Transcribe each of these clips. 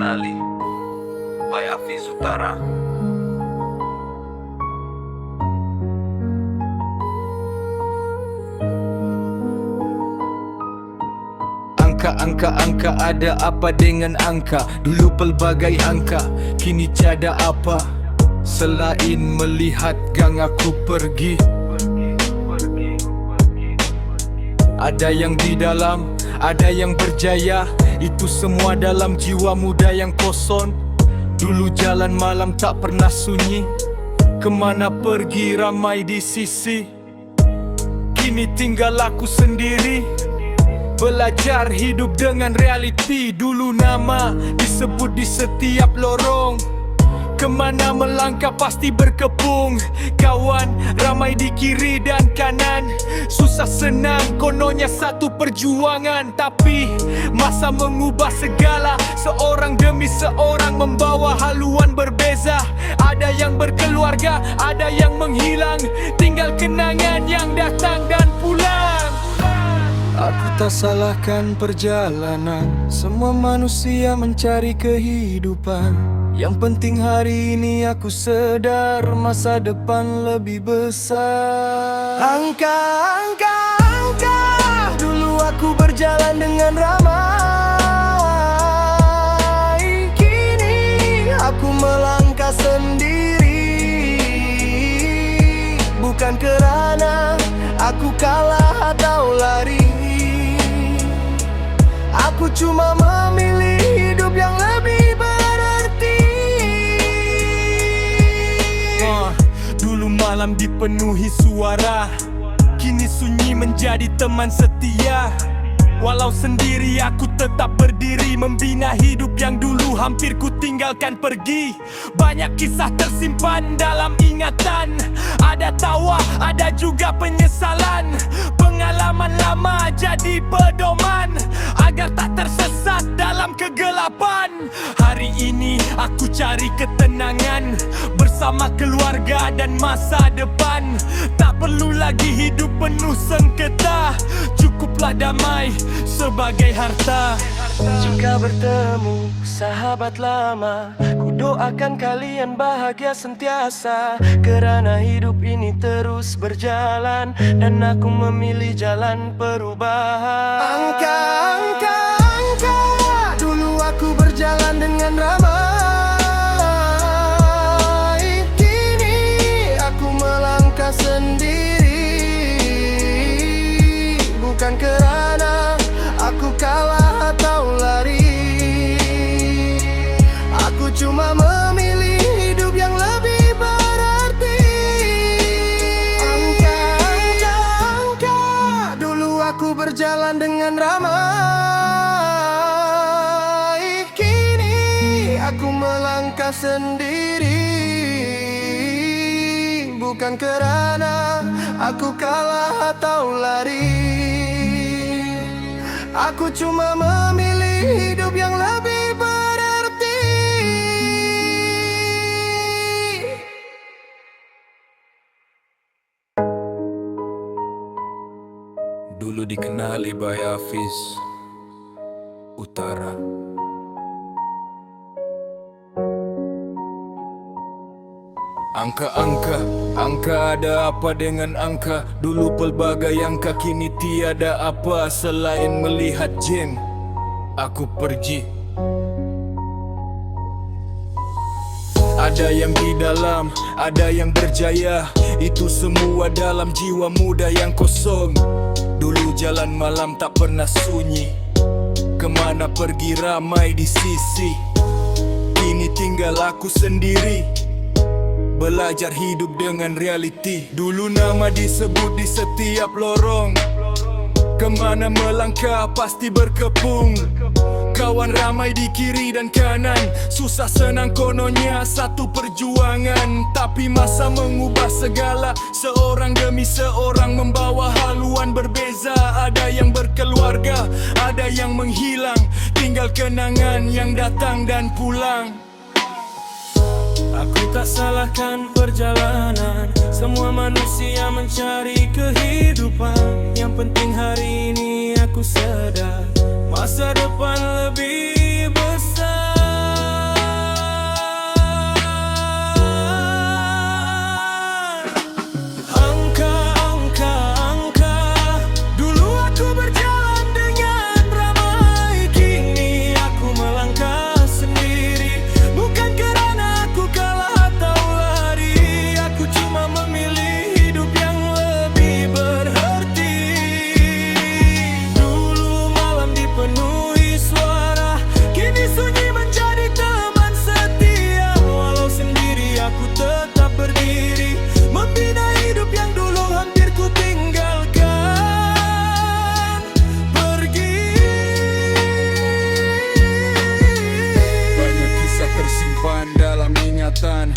dikenali by Hafiz Utara. Angka, ada apa dengan angka? Dulu pelbagai angka, kini tiada apa selain melihat gang aku pergi. Ada yang di dalam, ada yang berjaya, itu semua dalam jiwa muda yang kosong. Dulu jalan malam tak pernah sunyi, kemana pergi ramai di sisi. Kini tinggal aku sendiri, belajar hidup dengan realiti. Dulu nama disebut di setiap lorong, kemana melangkah pasti berkepung. Kawan ramai di kiri dan kanan, susah senang kononnya satu perjuangan. Tapi masa mengubah segala, seorang demi seorang membawa haluan berbeza. Ada yang berkeluarga, ada yang menghilang, tinggal kenangan yang datang dan pulang. Aku tak salahkan perjalanan, semua manusia mencari kehidupan. Yang penting hari ini aku sedar masa depan lebih besar. Angka, dulu aku berjalan dengan ramai. Kini aku melangkah sendiri, bukan kerana aku kalah atau lari. Aku cuma memilih hidup yang lebih berarti. Dulu malam dipenuhi suara, kini sunyi menjadi teman setia. Walau sendiri aku tetap berdiri, membina hidup yang dulu hampir ku tinggalkan pergi. Banyak kisah tersimpan dalam ingatan, ada tawa, ada juga penyesalan. Pengalaman lama jadi pedoman, agar tak tersesat dalam kegelapan. Hari ini aku cari ketenangan bersama keluarga dan masa depan. Tak perlu lagi hidup penuh sengketa, cukuplah damai sebagai harta. Jika bertemu sahabat lama, ku doakan kalian bahagia sentiasa. Kerana hidup ini terus berjalan, dan aku memilih jalan perubahan. Angka, dulu aku berjalan dengan ramai. Kini aku melangkah sendiri, bukan kerana aku kalah atau lari. Aku cuma memilih hidup yang lebih berarti. Angka, dulu aku berjalan dengan ramai. Kini aku melangkah sendiri, bukan kerana aku kalah atau lari. Aku cuma memilih hidup yang lebih berarti. Dulu dikenali by Hafiz Utara. Angka, ada apa dengan angka? Dulu pelbagai angka, kini tiada apa selain melihat jam aku pergi. Ada yang di dalam, ada yang berjaya, itu semua dalam jiwa muda yang kosong. Dulu jalan malam tak pernah sunyi, kemana pergi ramai di sisi. Kini tinggal aku sendiri, belajar hidup dengan realiti. Dulu nama disebut di setiap lorong, kemana melangkah pasti berkepung. Kawan ramai di kiri dan kanan, susah senang kononnya satu perjuangan. Tapi masa mengubah segala, seorang demi seorang membawa haluan berbeza. Ada yang berkeluarga, ada yang menghilang, tinggal kenangan yang datang dan pulang. Aku tak salahkan perjalanan, semua manusia mencari kehidupan. Yang penting hari ini aku sadar masa depan lebih besar. pengkhianatan,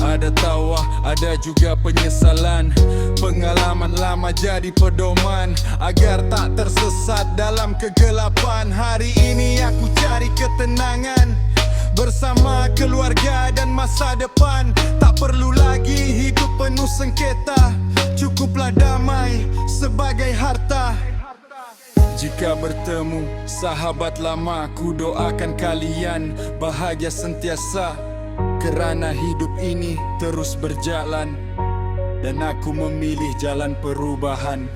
ada tawa, ada juga penyesalan. Pengalaman lama jadi pedoman agar tak tersesat dalam kegelapan. Hari ini aku cari ketenangan bersama keluarga dan masa depan. Tak perlu lagi hidup penuh sengketa, cukuplah damai sebagai harta. Jika bertemu sahabat lama, ku doakan kalian bahagia sentiasa, kerana hidup ini terus berjalan dan aku memilih jalan perubahan.